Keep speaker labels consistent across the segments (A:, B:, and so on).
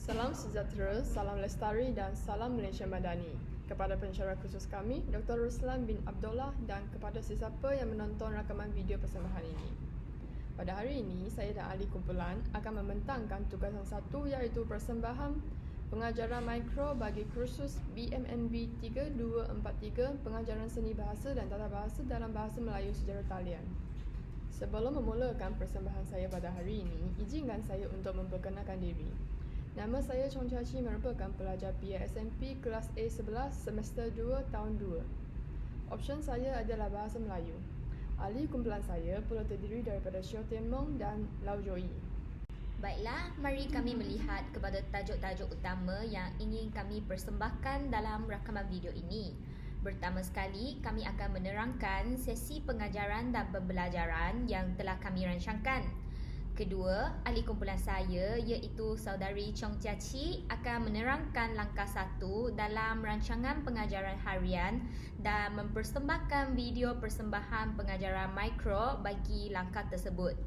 A: Salam sejahtera, salam lestari dan salam Malaysia Madani. Kepada pensyarah khusus kami, Dr. Ruslan bin Abdullah dan kepada sesiapa yang menonton rakaman video persembahan ini. Pada hari ini, saya dan ahli kumpulan akan membentangkan tugasan satu iaitu persembahan pengajaran mikro bagi kursus BMNB 3243 pengajaran seni bahasa dan tata bahasa dalam bahasa Melayu secara talian. Sebelum memulakan persembahan saya pada hari ini, izinkan saya untuk memperkenalkan diri. Nama saya Chong Chia Chi merupakan pelajar PISMP kelas A11 semester 2 tahun 2. Option saya adalah bahasa Melayu. Ahli kumpulan saya pula terdiri daripada Xiao Tian Meng dan Lau Joi.
B: Baiklah, mari kami melihat kepada tajuk-tajuk utama yang ingin kami persembahkan dalam rakaman video ini. Pertama sekali, kami akan menerangkan sesi pengajaran dan pembelajaran yang telah kami rancangkan. Kedua, ahli kumpulan saya iaitu saudari Chong Chia Chi akan menerangkan langkah 1 dalam rancangan pengajaran harian dan mempersembahkan video persembahan pengajaran mikro bagi langkah tersebut.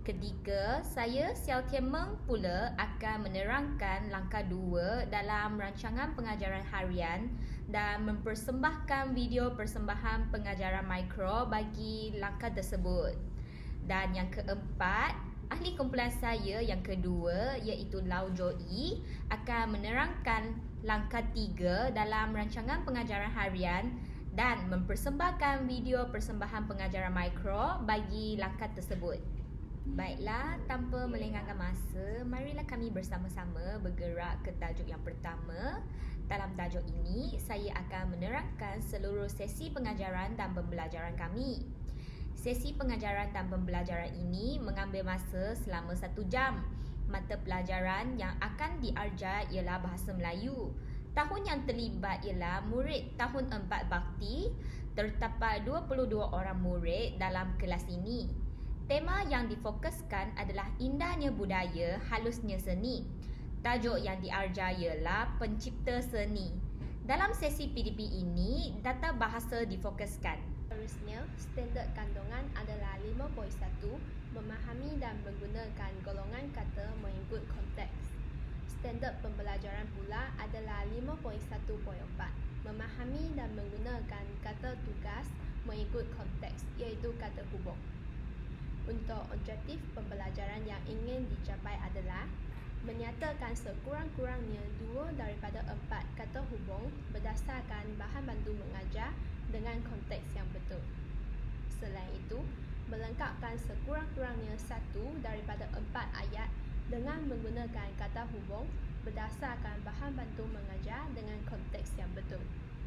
B: Ketiga, saya Xiao Tian Meng pula akan menerangkan langkah 2 dalam rancangan pengajaran harian dan mempersembahkan video persembahan pengajaran mikro bagi langkah tersebut. Dan yang keempat, ahli kumpulan saya yang kedua iaitu Lau Joi akan menerangkan langkah 3 dalam rancangan pengajaran harian dan mempersembahkan video persembahan pengajaran mikro bagi langkah tersebut. Baiklah, tanpa melengahkan masa, marilah kami bersama-sama bergerak ke tajuk yang pertama. Dalam tajuk ini, saya akan menerangkan seluruh sesi pengajaran dan pembelajaran kami. Sesi pengajaran dan pembelajaran ini mengambil masa selama 1 jam. Mata pelajaran yang akan diajar ialah Bahasa Melayu. Tahun yang terlibat ialah murid tahun 4 Bakti. Terdapat 22 orang murid dalam kelas ini. Tema yang difokuskan adalah indahnya budaya, halusnya seni. Tajuk yang diajar ialah pencipta seni. Dalam sesi PDP ini, data bahasa difokuskan.
C: Seterusnya, standard kandungan adalah 5.1, memahami dan menggunakan golongan kata mengikut konteks. Standard pembelajaran pula adalah 5.1.4, memahami dan menggunakan kata tugas mengikut konteks iaitu kata hubung. Untuk objektif pembelajaran yang ingin dicapai adalah menyatakan sekurang-kurangnya 2 daripada 4 kata hubung berdasarkan bahan bantu mengajar dengan konteks yang betul. Selain itu, melengkapkan sekurang-kurangnya 1 daripada 4 ayat dengan menggunakan kata hubung berdasarkan bahan bantu mengajar dengan konteks yang betul.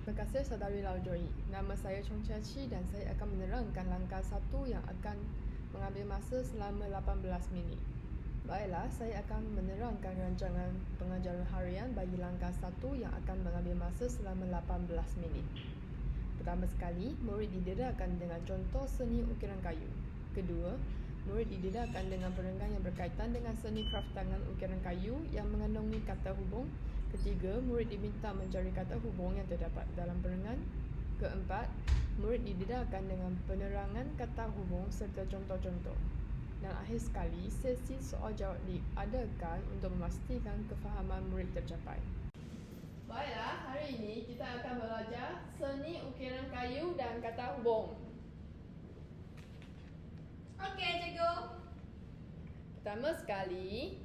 A: Terima kasih saudari Lau Joi. Nama saya Chong Chia Chi dan saya akan menerangkan langkah 1 yang akan mengambil masa selama 18 minit. Baiklah, saya akan menerangkan rancangan pengajaran harian bagi langkah 1 yang akan mengambil masa selama 18 minit. Pertama sekali, murid didedahkan dengan contoh seni ukiran kayu. Kedua, murid didedahkan dengan perenggan yang berkaitan dengan seni kraft tangan ukiran kayu yang mengandungi kata hubung. Ketiga, murid diminta mencari kata hubung yang terdapat dalam perenggan. Keempat, murid didedahkan dengan penerangan kata hubung serta contoh-contoh. Dan akhir sekali, sesi soal jawab diadakan untuk memastikan kefahaman murid tercapai. Baiklah, hari ini kita akan belajar seni ukiran kayu dan kata hubung.
B: Okey, cikgu.
A: Pertama sekali,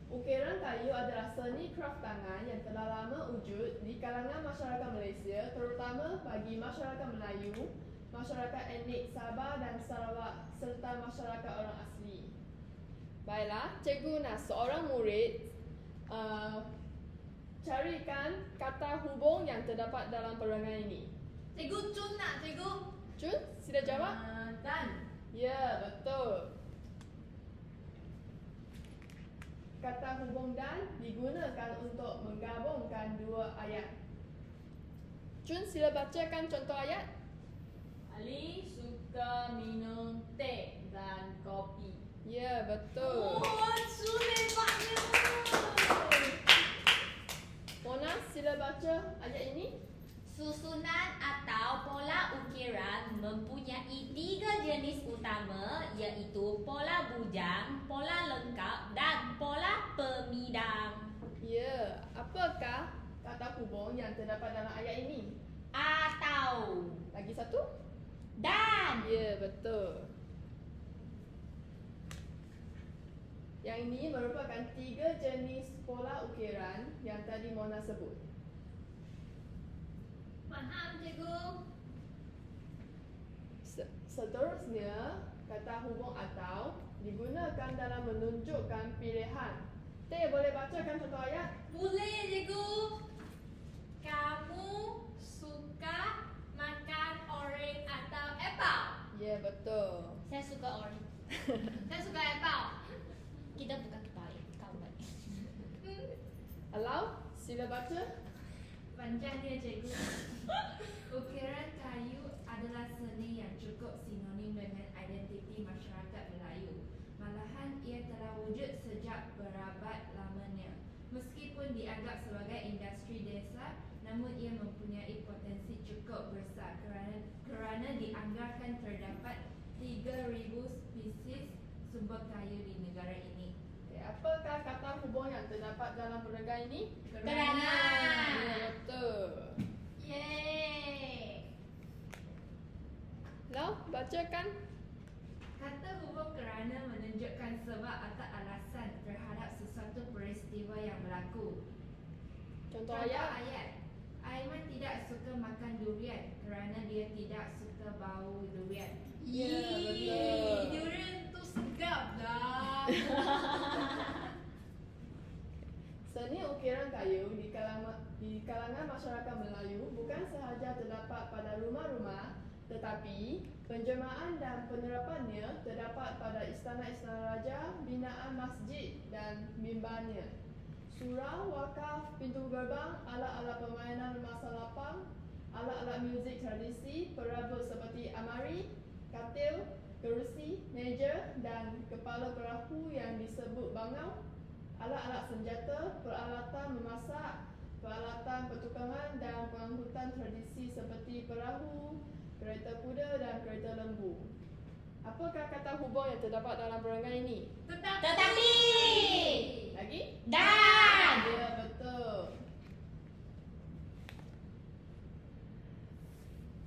A: ukiran kayu adalah seni kraft tangan yang telah lama wujud di kalangan masyarakat Malaysia, terutama bagi masyarakat Melayu, masyarakat etnik Sabah dan Sarawak serta masyarakat orang asli. Baiklah, cikgu nak seorang murid carikan kata hubung yang terdapat dalam perenggan ini.
B: Cikgu Chun nak, cikgu.
A: Chun, sila jawab.
B: Dan.
A: Ya, betul. Kata hubung dan digunakan untuk menggabungkan 2 ayat. Chun, sila bacakan contoh ayat.
D: Ali suka minum teh dan kopi.
A: Ya, betul.
D: Chun hebatnya.
A: Mona, sila baca ayat ini.
B: Susunan atau pola ukiran mempunyai 3 jenis utama iaitu pola bujang, pola lengkap dan pola pemidang.
A: hubung yang terdapat dalam ayat ini?
B: Atau.
A: Lagi satu?
B: Dan.
A: Ya, betul. Yang ini merupakan 3 jenis pola ukiran yang tadi Mona sebut.
D: Faham, cikgu?
A: Seterusnya, kata hubung atau digunakan dalam menunjukkan pilihan. Teh, boleh bacakan contoh ayat?
D: Boleh, cikgu. Kamu suka makan orange atau apple?
A: Ya, betul.
B: Saya suka orange.
D: Saya suka apple.
B: Kita bukan kebalik. Kawan.
A: Alau, sila baca.
D: Panjangnya, cikgu. Ukiran kayu adalah seni yang cukup sinonim dengan identiti masyarakat Melayu. Malahan ia telah wujud sejak berabad lamanya. Meskipun dianggap sebagai industri desa, namun ia mempunyai potensi cukup besar kerana dianggarkan terdapat 3,000 spesies sumber kayu di negara ini.
A: Apakah kata hubung yang terdapat dalam perenggan ini?
B: Kerana.
A: Ya, betul.
D: Yeay!
A: Lau, bacakan.
D: Kata hubung kerana menunjukkan sebab atau alasan terhadap sesuatu peristiwa yang berlaku.
A: Contoh ayat.
D: Aiman tidak suka makan durian kerana dia tidak suka bau durian.
A: Ya, betul.
D: Durian tu sedap lah.
A: Seni ukiran kayu di kalangan masyarakat Melayu bukan sahaja terdapat pada rumah-rumah, tetapi penjelmaan dan penerapannya terdapat pada istana-istana raja, binaan masjid dan mimbarnya. Surau, wakaf, pintu gerbang, alat-alat permainan masa lapang, alat-alat muzik tradisi, perabot seperti amari, katil, kerusi, meja dan kepala perahu yang disebut bangau, alat-alat senjata, peralatan memasak, peralatan pertukangan dan pengangkutan tradisi seperti perahu, kereta kuda dan kereta lembu. Apakah kata hubung yang terdapat dalam perenggan ini?
B: Tetapi.
A: Lagi?
B: Dan.
A: Ya, betul.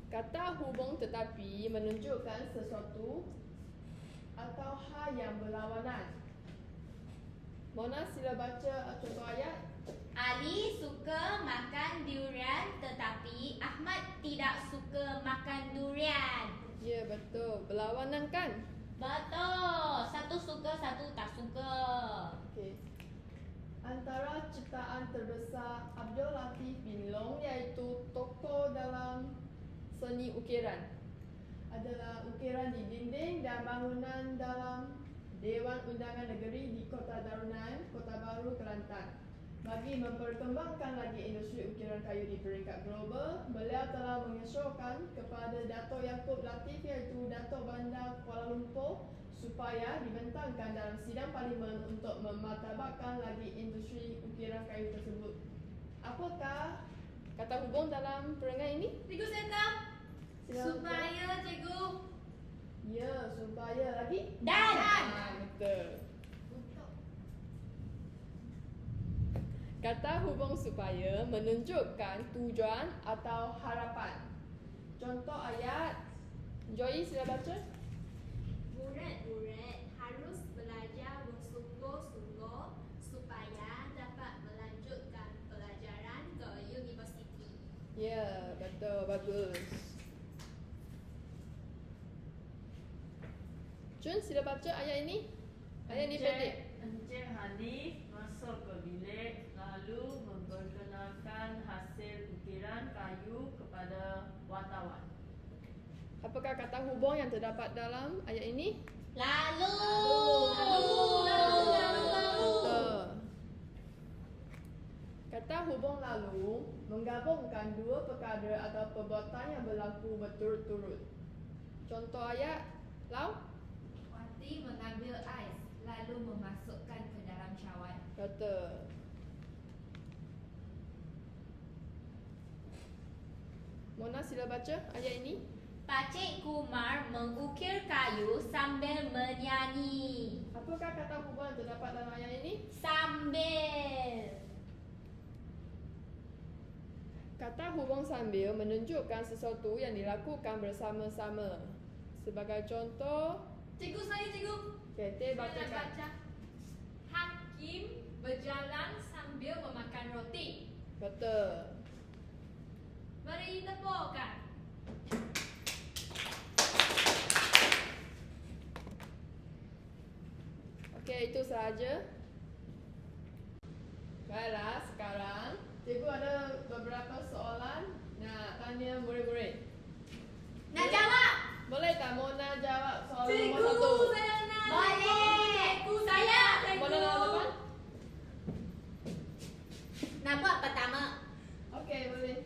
A: Kata hubung tetapi menunjukkan sesuatu atau hal yang berlawanan. Mona, sila baca contoh ayat.
B: Ali suka makan durian tetapi Ahmad tidak suka makan durian.
A: Ya, betul. Berlawanan kan?
B: Betul. Satu suka, satu tak suka.
A: Okey. Antara ciptaan terbesar Abdul Latif bin Long iaitu tokoh dalam seni ukiran adalah ukiran di dinding dan bangunan dalam Dewan Undangan Negeri di Kota Darunan, Kota Baru, Kelantan. Bagi memperkembangkan lagi industri ukiran kayu di peringkat global, beliau telah mengesyorkan kepada Dato' Yaakob Latif iaitu Dato' Bandar Kuala Lumpur supaya dibentangkan dalam sidang parlimen untuk memartabatkan lagi industri ukiran kayu tersebut. Apakah kata hubung dalam perenggan ini?
D: Cikgu saya tahu.
A: Sila
D: Supaya cikgu.
A: Ya, supaya lagi?
B: Dan.
A: Betul. Kata hubung supaya menunjukkan tujuan atau harapan. Contoh ayat. Joy, sila baca.
C: Murid-murid harus belajar bersungguh-sungguh supaya dapat melanjutkan pelajaran ke universiti.
A: Ya, betul. Bagus. Jun, sila baca ayat ini. Ayat ini pendek.
E: Encik Hanif masuk ke bilik lalu memperkenalkan hasil ukiran kayu kepada wartawan.
A: Apakah kata hubung yang terdapat dalam ayat ini?
B: Lalu.
A: Betul. Kata hubung lalu menggabungkan dua perkara atau perbuatan yang berlaku berturut-turut. Contoh ayat. Lau?
D: Wati mengambil ais lalu memasukkan ke dalam cawan.
A: Betul. Mona, sila baca ayat ini.
B: Pakcik Kumar mengukir kayu sambil menyanyi.
A: Apakah kata hubung yang terdapat dalam ayat ini?
B: Sambil.
A: Kata hubung sambil menunjukkan sesuatu yang dilakukan bersama-sama. Sebagai contoh,
D: Cikgu saya cikgu.
A: okay, Teh
D: Saya nak
A: bacakan.
D: baca. Hakim berjalan sambil memakan roti.
A: Betul.
D: Beri tepukan.
A: Okey, itu sahaja. Baiklah, sekarang cikgu ada beberapa soalan nak tanya murid-murid.
D: Nak jawab?
A: Boleh tak Mona jawab soalan
D: Cikgu,
A: nombor 1?
D: saya nak.
B: Boleh.
D: Cikgu saya.
A: Mona nombor depan?
B: Nak buat pertama.
A: Okey, boleh.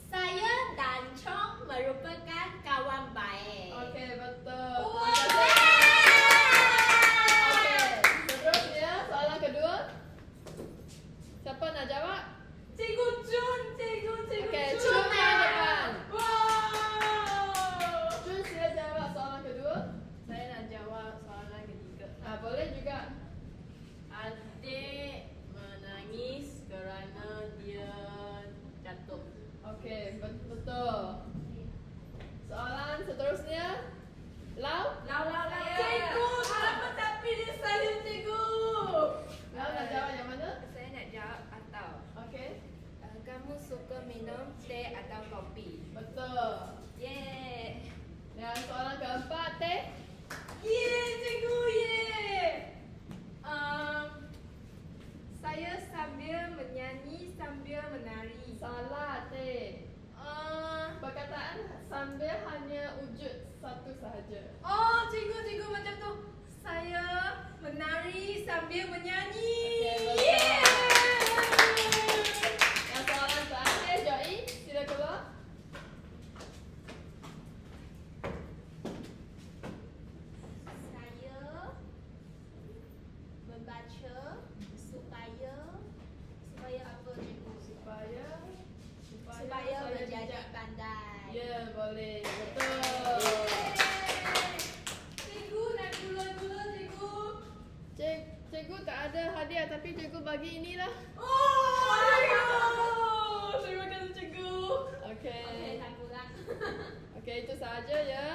B: Saya dan Chong merupakan kawan baik.
A: Okey, betul.
D: Wow.
A: Okey, seterusnya soalan kedua. Siapa nak jawab?
D: Cikgu Jun, cikgu
A: Okey,
D: Jun.
A: Chun yang depan.
D: Wow.
A: Chun sila jawab soalan kedua.
E: Saya nak jawab soalan ketiga.
A: Boleh juga.
E: Adik menangis kerana dia jatuh.
A: Okey, betul. Soalan seterusnya. Lau?
D: Lau. Cikgu, kenapa tak pilih saya cikgu?
A: Lau nak jawab yang mana?
F: Saya nak jawab atau
A: Okey,
F: kamu suka minum teh atau kopi?
A: betul.
F: Yeay.
A: Dan soalan keempat, Teh.
D: Ye, cikgu ye.
F: Saya sambil menyanyi sambil menari.
A: Salah, Teh. Perkataan sambil hanya wujud satu sahaja.
D: Oh, cikgu macam tu. Saya menari sambil menyanyi.
A: Okey,
D: Ye.
A: Dan soalan terakhir, Joy, sila keluar.
C: Saya membaca supaya apa cikgu?
A: Supaya
C: Supaya
A: saya
C: menjadi
A: bijak.
C: pandai.
A: Ya, boleh. Betul.
D: Cikgu nak gula-gula cikgu.
A: Cikgu tak ada hadiah tapi cikgu bagi inilah.
D: Oh, ayo. Terima kasih cikgu.
A: Okey.
C: Okey, saya pulang.
A: Okey, itu sahaja ya.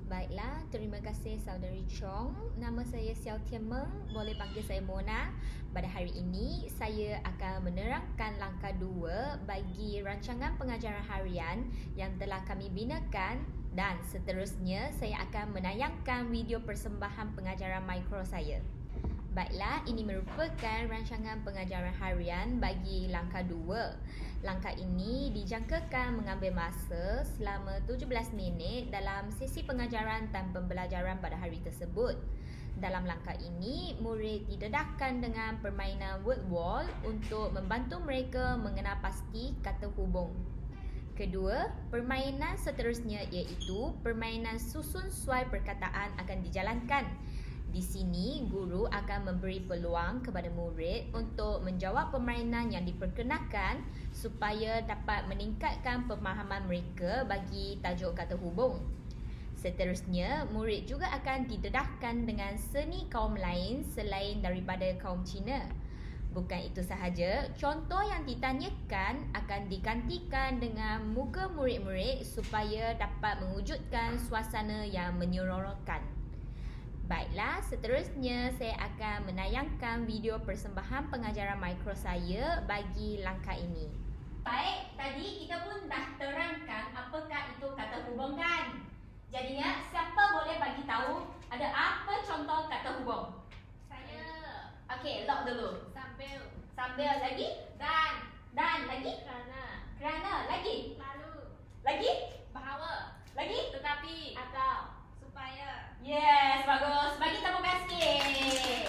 B: Baiklah, terima kasih saudari Chong. Nama saya Xiao Tian Meng, boleh panggil saya Mona. Pada hari ini, saya akan menerangkan langkah 2 bagi rancangan pengajaran harian yang telah kami binakan dan seterusnya saya akan menayangkan video persembahan pengajaran mikro saya. Baiklah, ini merupakan rancangan pengajaran harian bagi langkah 2. Langkah ini dijangkakan mengambil masa selama 17 minit dalam sesi pengajaran dan pembelajaran pada hari tersebut. Dalam langkah ini, murid didedahkan dengan permainan word wall untuk membantu mereka mengenal pasti kata hubung. Kedua, permainan seterusnya iaitu permainan susun suai perkataan akan dijalankan. Di sini, guru akan memberi peluang kepada murid untuk menjawab permainan yang diperkenalkan supaya dapat meningkatkan pemahaman mereka bagi tajuk kata hubung. Seterusnya, murid juga akan didedahkan dengan seni kaum lain selain daripada kaum Cina. Bukan itu sahaja, contoh yang ditanyakan akan digantikan dengan muka murid-murid supaya dapat mewujudkan suasana yang menyeronokkan. Baiklah, seterusnya saya akan menayangkan video persembahan pengajaran mikro saya bagi langkah ini. Baik, tadi kita pun dah terangkan apakah itu kata hubung kan? Jadinya, siapa boleh bagi tahu ada apa contoh kata hubung?
C: Saya
B: Okey, lock dulu.
C: sambil
B: lagi dan lagi kerana lagi
C: lalu bahawa
B: lagi
C: tetapi
B: atau
C: supaya
B: yes, bagus. Bagi tepuk kasih.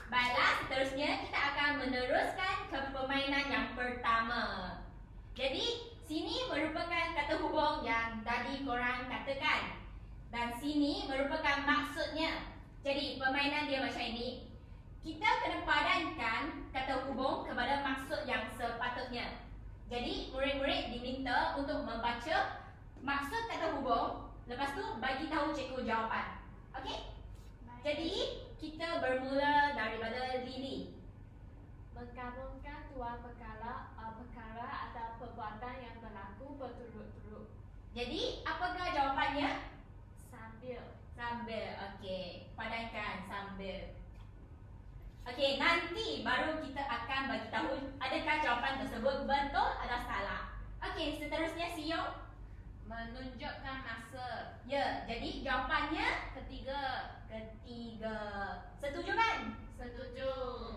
B: Baiklah, seterusnya kita akan meneruskan ke permainan yang pertama. Jadi, sini merupakan kata hubung yang tadi korang katakan. Dan sini merupakan maksudnya. Jadi, permainan dia macam ini. Kita kena padankan kata hubung kepada maksud yang sepatutnya. Jadi, murid-murid diminta untuk membaca maksud kata hubung. Lepas tu, bagi tahu cikgu jawapan. Okey? Jadi, kita bermula daripada Lily.
C: Menggabungkan dua perkara atau perbuatan yang berlaku berturut-turut.
B: Jadi, apakah jawapannya?
C: Sambil.
B: Sambil. Okey, padankan sambil. Okey, nanti baru kita akan bagi tahu adakah jawapan tersebut betul atau salah. Okey, seterusnya Siong.
D: Menunjukkan masa.
B: Ya, jadi jawapannya
D: Ketiga.
B: ketiga. Setuju kan?
D: Setuju.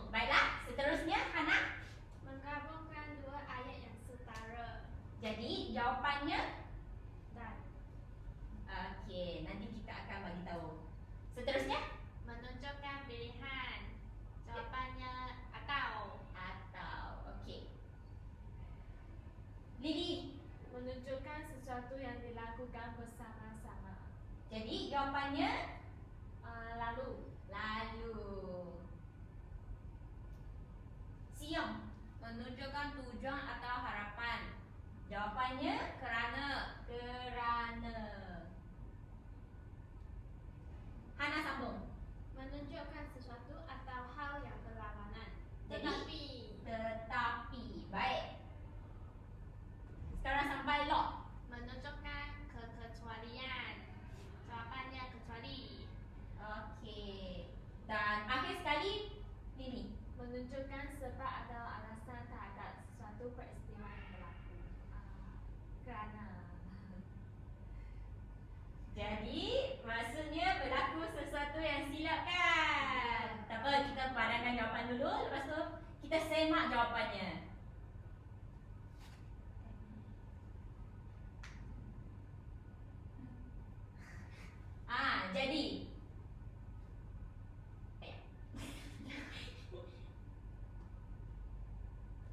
B: Baiklah, seterusnya Hana.
C: Menggabungkan dua ayat yang setara.
B: Jadi jawapannya
C: Dan
B: okey, nanti kita akan bagi tahu. Seterusnya
C: menunjukkan pilihan. Jawapannya atau.
B: okey. Lily.
C: Menunjukkan sesuatu yang dilakukan bersama-sama.
B: Jadi jawapannya
C: Lalu.
B: Siong.
D: Menunjukkan tujuan atau harapan.
B: Jawapannya
D: Kerana.
B: Hana sambung.
C: Menunjukkan sesuatu atau hal yang berlawanan.
B: Jadi, tetapi. Baik. Sekarang sampai Lok.
C: Menunjukkan kekecualian. Jawapannya kecuali.
B: Okey. Dan akhir sekali Lily.
C: Menunjukkan sebab atau alasan terhadap sesuatu peristiwa yang berlaku. Kerana.
B: Jadi, maksudnya berlaku sesuatu yang silap kan? Tak apa, kita padamkan jawapan dulu. Lepas tu, kita semak jawapannya. Jadi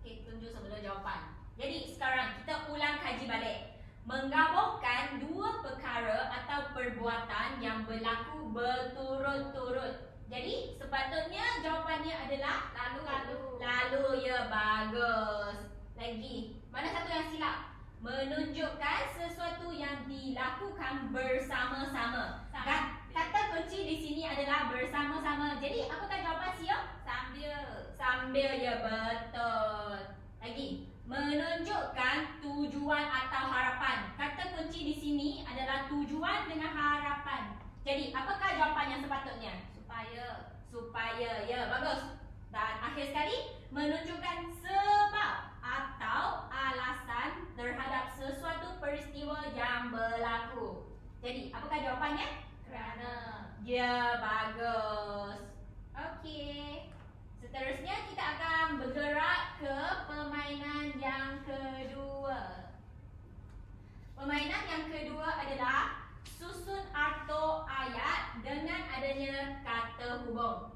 B: okey, tunjuk sebelum jawapan. Jadi, sekarang kita ulang kaji balik. Menggabungkan dua perkara atau perbuatan yang berlaku berturut-turut. Jadi, sepatutnya jawapannya adalah lalu, ya, bagus. Lagi, mana satu yang silap? Menunjukkan sesuatu yang dilakukan bersama-sama. Kata kunci di sini adalah bersama-sama. Jadi, apakah jawapan Siong? Sambil, ya, betul. Lagi, menunjukkan tujuan atau harapan. Kata kunci di sini adalah tujuan dengan harapan. Jadi, apakah jawapan yang sepatutnya? Supaya, ya, bagus. Dan akhir sekali, menunjukkan sebab atau alasan terhadap sesuatu peristiwa yang berlaku. Jadi, apakah jawapannya?
C: Kerana.
B: Ya, bagus. Okey. Seterusnya kita akan bergerak ke permainan yang kedua. Permainan yang kedua adalah susun arto ayat dengan adanya kata hubung.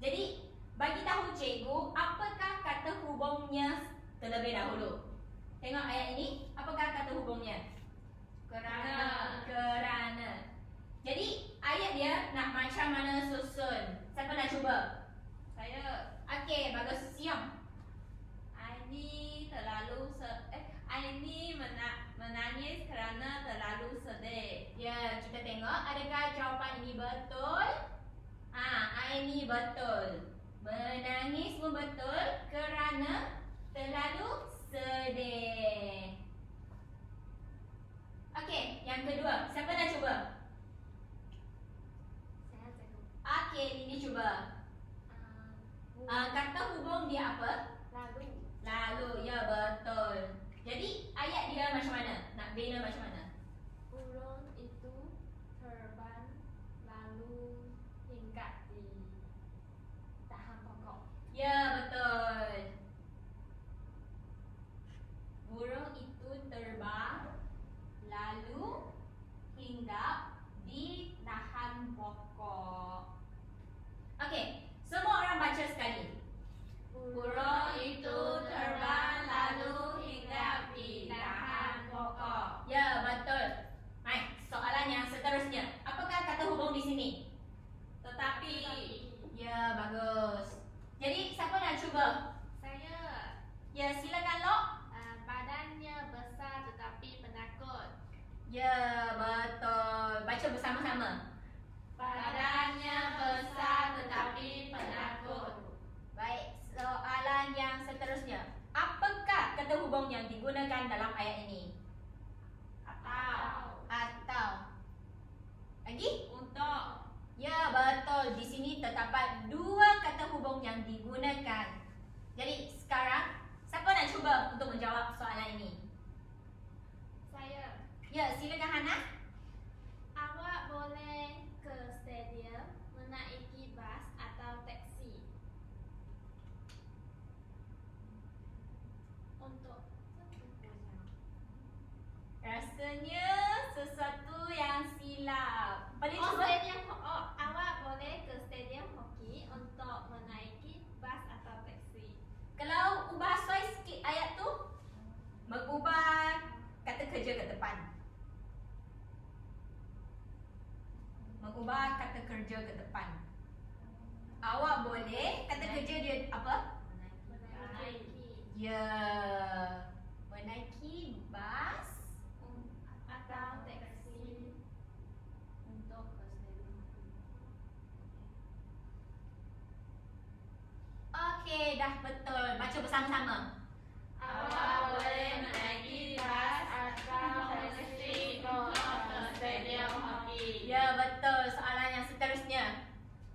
B: Jadi, bagi tahu cikgu apakah kata hubungnya terlebih dahulu. Tengok ayat ini, apakah kata hubungnya? Kerana. Jadi, ayat dia nak macam mana susun? Siapa nak cuba?
D: Saya.
B: Okey, bagus Siong.
D: Aini menangis kerana terlalu sedih.
B: Ya, kita tengok adakah jawapan ini betul? Ini betul. Menangis pun betul kerana terlalu sedih. Okey, yang kedua, siapa nak cuba?
C: Saya cikgu.
B: Okey, Lily cuba. Kata hubung dia apa? Lalu, ya, betul. Jadi, ayat dia macam mana? Nak bina macam mana?
C: Burung itu terbang lalu hinggap di dahan pokok.
B: Ya, betul. Burung itu terbang lalu hinggap di dahan pokok. Okey, semua orang baca sekali.
D: Burung itu terbang lalu hinggap di dahan pokok.
B: Ya, betul. yang digunakan dalam ayat ini? Atau. Lagi?
D: Untuk.
B: Ya, betul. Di sini terdapat dua kata hubung yang digunakan. Jadi, sekarang siapa nak cuba untuk menjawab soalan ini?
C: Saya.
B: Ya, silakan Hana.
C: Awak boleh ke stadium menaiki bas atau teksi. Untuk
B: Rasanya sesuatu yang silap. Boleh
C: Oh,
B: cuba?
C: stadium. Oh, awak boleh ke stadium hoki untuk menaiki bas atau teksi.
B: Kalau ubah soal sikit ayat tu, mengubah kata kerja ke depan. Mengubah kata kerja ke depan. Awak boleh, kata kerja dia apa?
C: Menaiki
B: Ya, menaiki bas.
C: atau teksi untuk ke stadium.
B: Okey, dah betul. Baca bersama-sama.
E: Awak boleh menaiki bas atau teksi untuk ke stadium hoki.
B: Ya, betul. Soalan yang seterusnya.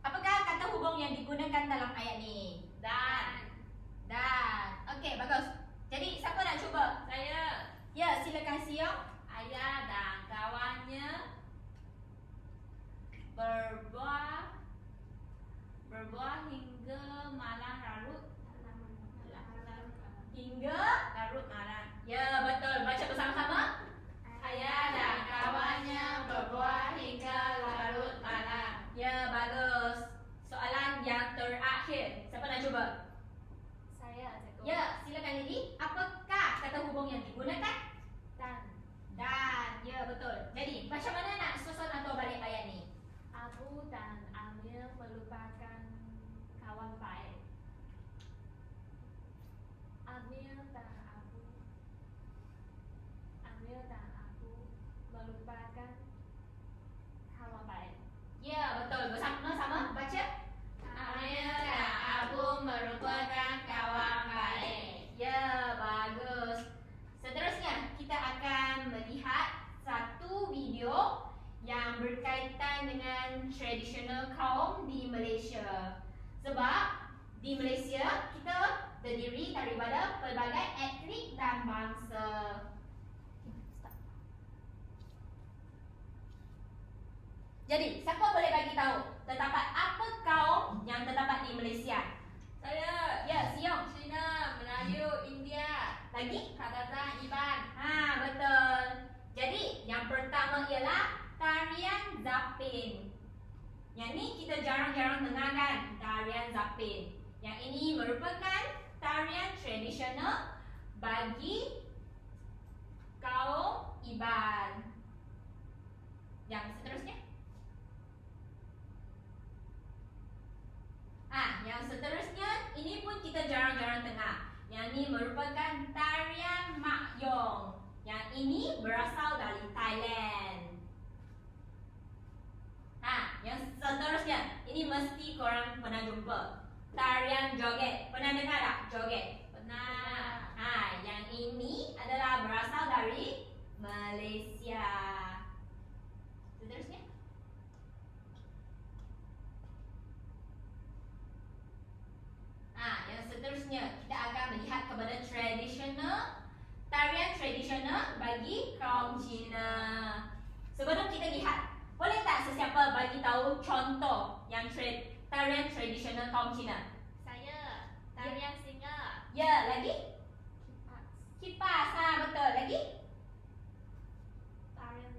B: Apakah kata hubung yang digunakan dalam ayat ni?
E: Dan
B: Okey, bagus. Jadi, siapa nak cuba?
E: saya,
B: Ya, silakan Siong.
E: ayah dan kawannya berbuah hingga malam larut.
B: Hingga larut malam. Ya, betul. Baca bersama-sama.
E: Ayah dan kawannya berbuah hingga larut malam.
B: Ya, bagus. Soalan yang terakhir. Siapa nak cuba?
C: Saya, cikgu.
B: Ya, silakan Lily. Apakah kata hubung yang digunakan? Dan, ya betul. Jadi, macam mana nak susun atau balik ayat ni?
C: Abu dan Amir merupakan kawan baik. Amir dan Abu merupakan kawan baik.
B: Ya, betul. Bersama-sama baca.
E: Amir dan Abu merupakan kawan baik.
B: Ya, bagus. Seterusnya, kita akan melihat satu video yang berkaitan dengan tradisional kaum di Malaysia. Sebab di Malaysia, kita terdiri daripada pelbagai etnik dan bangsa. Jadi, siapa boleh bagi tahu terdapat apa kaum yang terdapat di Malaysia?
E: Saya,
B: Ya, Siong.
E: Cina, Melayu, India,
B: Lagi?
E: Kadazan, Iban.
B: Ha, betul. Jadi, yang pertama ialah tarian zapin. Yang ni kita jarang-jarang dengar kan, tarian zapin. Yang ini merupakan tarian tradisional bagi kaum Iban. Yang seterusnya? Yang seterusnya ini pun kita jarang-jarang dengar. Yang ini merupakan tarian Mak Yong. Yang ini berasal dari Thailand. Yang seterusnya ini mesti korang pernah jumpa. Tarian joget. Pernah dengar tak joget?
E: Pernah.
B: Yang ini adalah berasal dari Malaysia. Seterusnya? Yang seterusnya kita akan melihat kepada tarian tradisional bagi kaum Cina. Sebelum kita lihat, boleh tak sesiapa bagi tahu contoh yang tarian tradisional kaum Cina?
C: Saya, tarian singa.
B: Ya, lagi? Kipas, betul. Lagi?
C: Tarian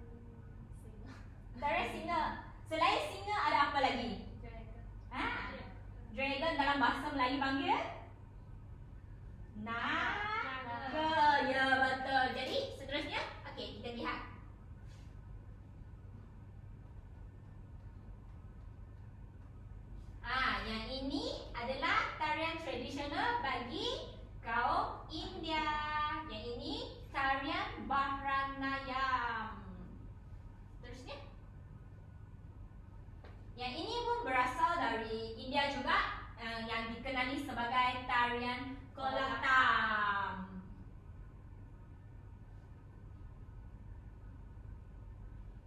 C: singa.
B: Tarian singa. Selain singa ada apa lagi?
C: Dragon.
B: Dragon dalam bahasa Melayu panggil? Naga. Ya, betul. Jadi, seterusnya, okey, kita lihat. Yang ini adalah tarian tradisional bagi kaum India. Yang ini tarian Bharatanatyam. Seterusnya. Yang ini pun berasal dari India juga, yang dikenali sebagai tarian Kolatam.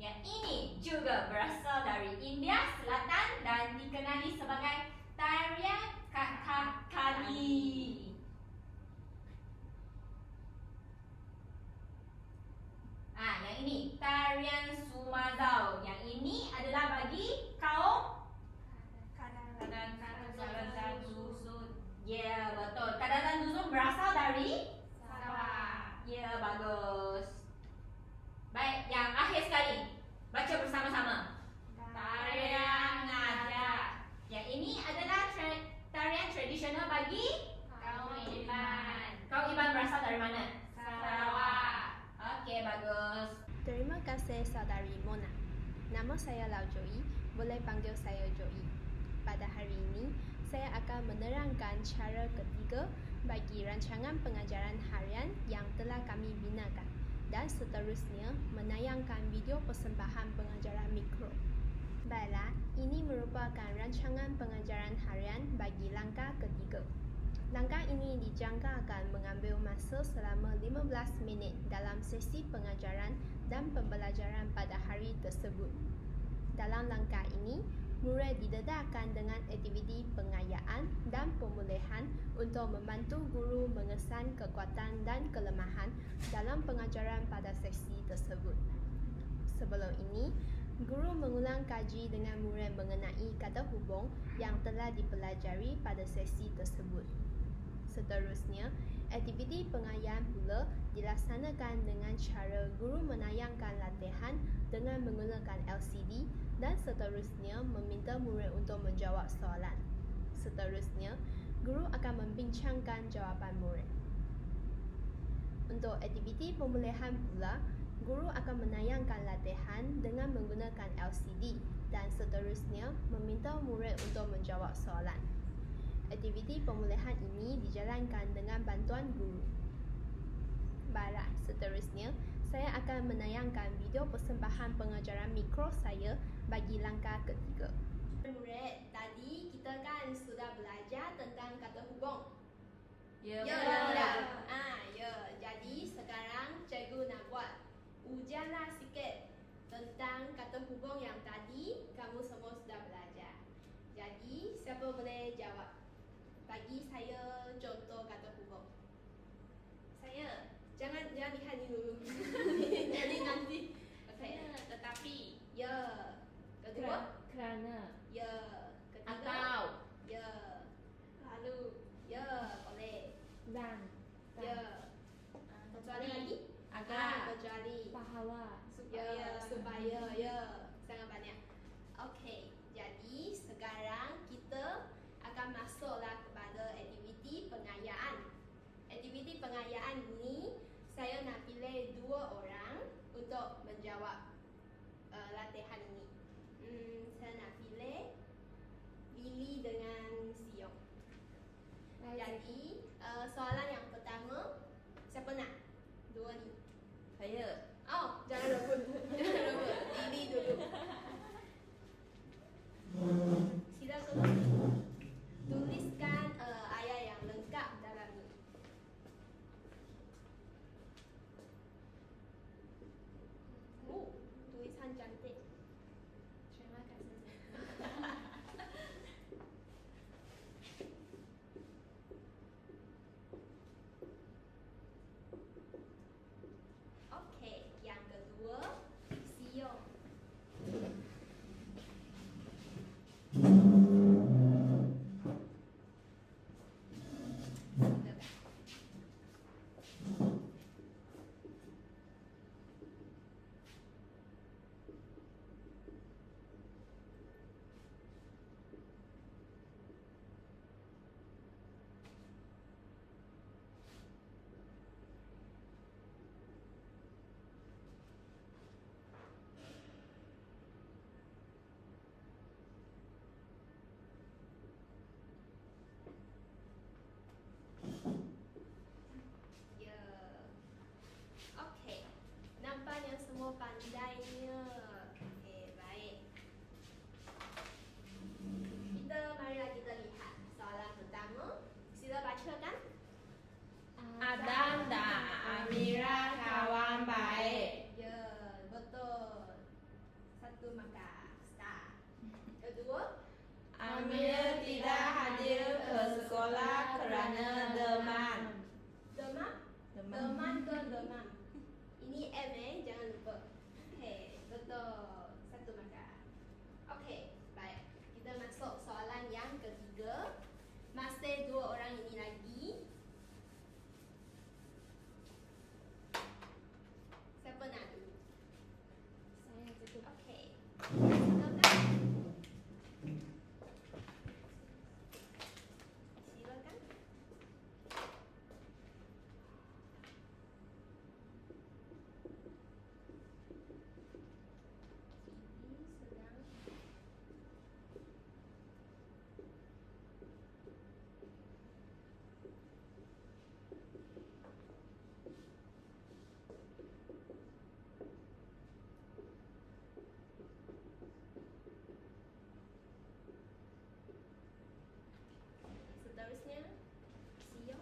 B: Yang ini juga berasal dari India Selatan dan dikenali sebagai tarian Kathakali. Yang ini tarian Sumazau. Yang ini adalah bagi kaum
E: Kadang-kadang dusun.
B: Ya, betul. Kadazan Dusun berasal dari
E: Sabah.
B: Ya, bagus. Baik, yang akhir sekali. Baca bersama-sama.
E: Tarian Ngajak.
B: Yang ini adalah tarian tradisional bagi
E: Kaum Iban.
B: Kaum Iban berasal dari mana?
E: Sarawak.
B: Okey, bagus.
C: Terima kasih saudari Mona. Nama saya Lau Joey, boleh panggil saya Joey. Pada hari ini, saya akan menerangkan cara ketiga bagi rancangan pengajaran harian yang telah kami binakan dan seterusnya menayangkan video persembahan pengajaran mikro. Baiklah, ini merupakan rancangan pengajaran harian bagi langkah ketiga. Langkah ini dijangka akan mengambil masa selama 15 minit dalam sesi pengajaran dan pembelajaran pada hari tersebut. Dalam langkah ini, murid didedahkan dengan aktiviti pengayaan dan pemulihan untuk membantu guru mengesan kekuatan dan kelemahan dalam pengajaran pada sesi tersebut. Sebelum ini, guru mengulang kaji dengan murid mengenai kata hubung yang telah dipelajari pada sesi tersebut. Seterusnya, aktiviti pengayaan pula dilaksanakan dengan cara guru menayangkan latihan dengan menggunakan LCD dan seterusnya meminta murid untuk menjawab soalan. Seterusnya, guru akan membincangkan jawapan murid. Untuk aktiviti pemulihan pula, guru akan menayangkan latihan dengan menggunakan LCD dan seterusnya meminta murid untuk menjawab soalan. Aktiviti pemulihan ini dijalankan dengan bantuan guru. Baiklah, seterusnya saya akan menayangkan video persembahan pengajaran mikro saya bagi langkah ketiga. Murid, tadi kita kan sudah belajar tentang kata hubung.
E: Ya,
C: Ya,
E: betul.
C: ya. Jadi sekarang cikgu nak buat ujianlah sikit tentang kata hubung yang tadi kamu semua sudah belajar. Jadi siapa boleh jawab? Bagi saya contoh kata hubung. Saya. Jangan lihat ni dulu. Jadi nanti. Okey.
E: Tetapi.
C: Ya. Kedua.
F: Kerana.
C: Ya. Ketiga.
E: Atau.
C: Ya. Lalu. Ya. Boleh.
F: Dan.
C: Ya. Kecuali lagi?
E: Agar.
C: Kecuali.
F: Pahala.
C: Supaya. Ya. Sangat banyak. Okey. Jadi sekarang kita akan masuklah kepada aktiviti pengayaan. Aktiviti pengayaan ini saya nak pilih 2 orang untuk menjawab latihan ini. Saya nak pilih Lily dengan Siong. Jadi soalan yang pertama, siapa nak? 2 ni.
E: Saya.
C: Oh, jangan rebut. Jangan rebut. Lily dulu. Silakan. Tuliskan ayat yang lengkap dalam ni. Tulisan cantik. Terima kasih. Okey, yang kedua, Siong.
E: kerana demam.
C: Demam? Demam ke demam? Ini M jangan lupa. Okey, betul. Satu markah. Okey, baik. Kita masuk soalan yang ketiga. Masih dua orang ini lagi. Siapa nak dulu?
F: Saya cukup.
C: Okey. Silakan. Silakan. Ini sedang seterusnya Sio.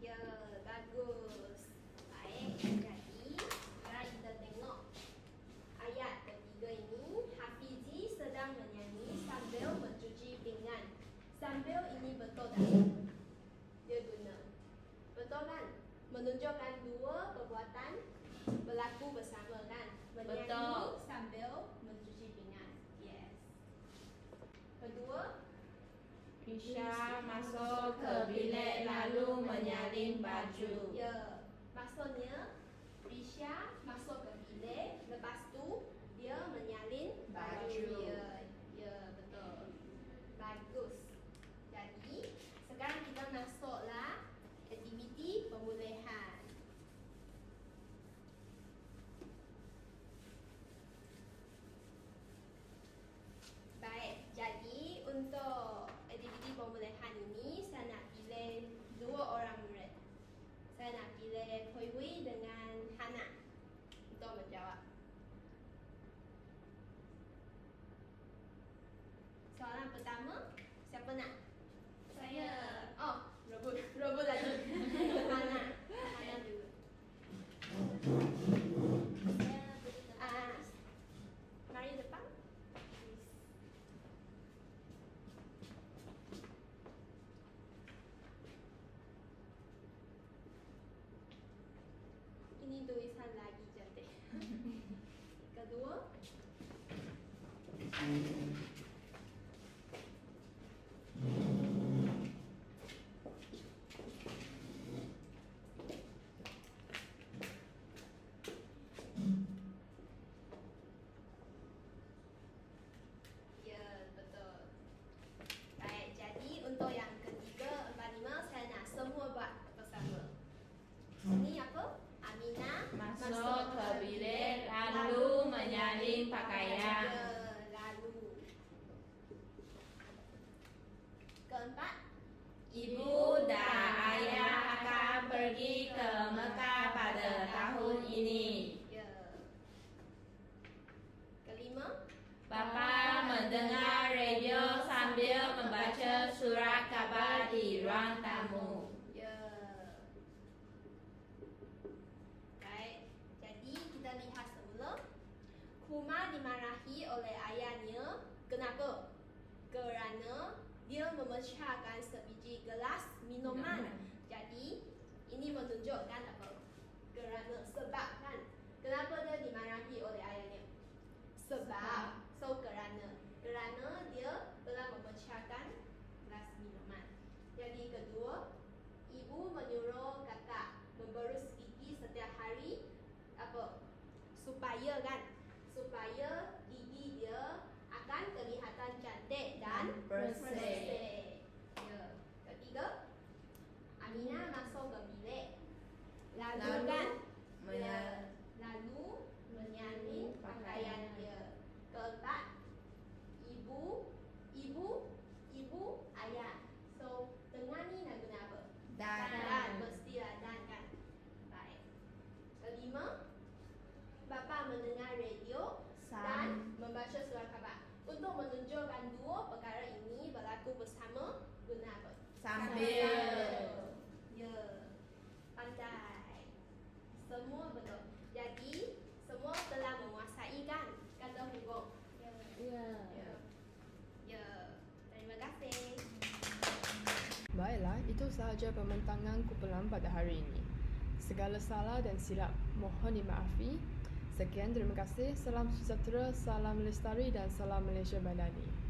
C: Ya, bagus. Baik, jadi sekarang kita tengok ayat ketiga ini. Hafizi sedang menyanyi sambil mencuci pinggan. Sambil ini betul tak? Dia guna. Betul kan? Menunjukkan dua perbuatan berlaku bersama kan? Menyanyi
E: Betul.
C: sambil mencuci pinggan. Yes. Kedua,
E: Isya masuk ke bilik lalu menyalin baju.
C: ya, maksudnya Risha masuk ke bilik, lepas tu dia menyalin baju. Ya, ya betul. Bagus. Jadi sekarang kita masuklah aktiviti pemulihan. Baik, jadi untuk aktiviti pemulihan ini saya nak pilih dua orang murid. Saya nak pilih Hui Hui dengan Hana untuk menjawab. Soalan pertama, siapa nak?
F: Saya.
C: Oh, rebut lagi. Hana. Hana dulu.
F: Saya beri
C: Ah, mari depan. Ini tulisan lagi cantik. Kedua, ya betul. Baik, jadi untuk yang ketiga, 4, 5 saya nak semua buat bersama. Ini apa? Aminah
E: Masuk ke bilik lalu menyalin pakaian.
C: Ya, lalu. Keempat,
E: Ibu dan ayah akan pergi ke Mekah pada tahun ini.
C: ya. Kelima,
E: Bapa mendengar radio sambil membaca surat khabar di ruang tamu.
C: ya. Baik, jadi kita lihat semula. Kumar dimarahi oleh ayahnya. Kenapa? Kerana dia memecahkan sebiji gelas minuman. Jadi ini menunjukkan apa? Kerana sebab kan? Kenapa dia dimarahi oleh ayahnya? Sebab. So kerana dia telah memecahkan gelas minuman. Jadi kedua, ibu menyuruh kakak memberus gigi setiap hari apa? Supaya kan? Supaya gigi dia akan kelihatan cantik dan
E: Bersih.
C: Ya. Ketiga, Aminah masuk ke bilik. Lalu
E: Lalu
C: kan?
E: menya-
C: Lalu menyalin
E: Sambil.
C: Ya. Pandai. Semua betul. Jadi, semua telah menguasai kan kata hubung? Ya. Ya. Ya. Terima kasih.
A: Baiklah, itu sahaja pembentangan kumpulan pada hari ini. Segala salah dan silap mohon dimaafi. Sekian, terima kasih. Salam sejahtera, salam lestari dan salam Malaysia Madani.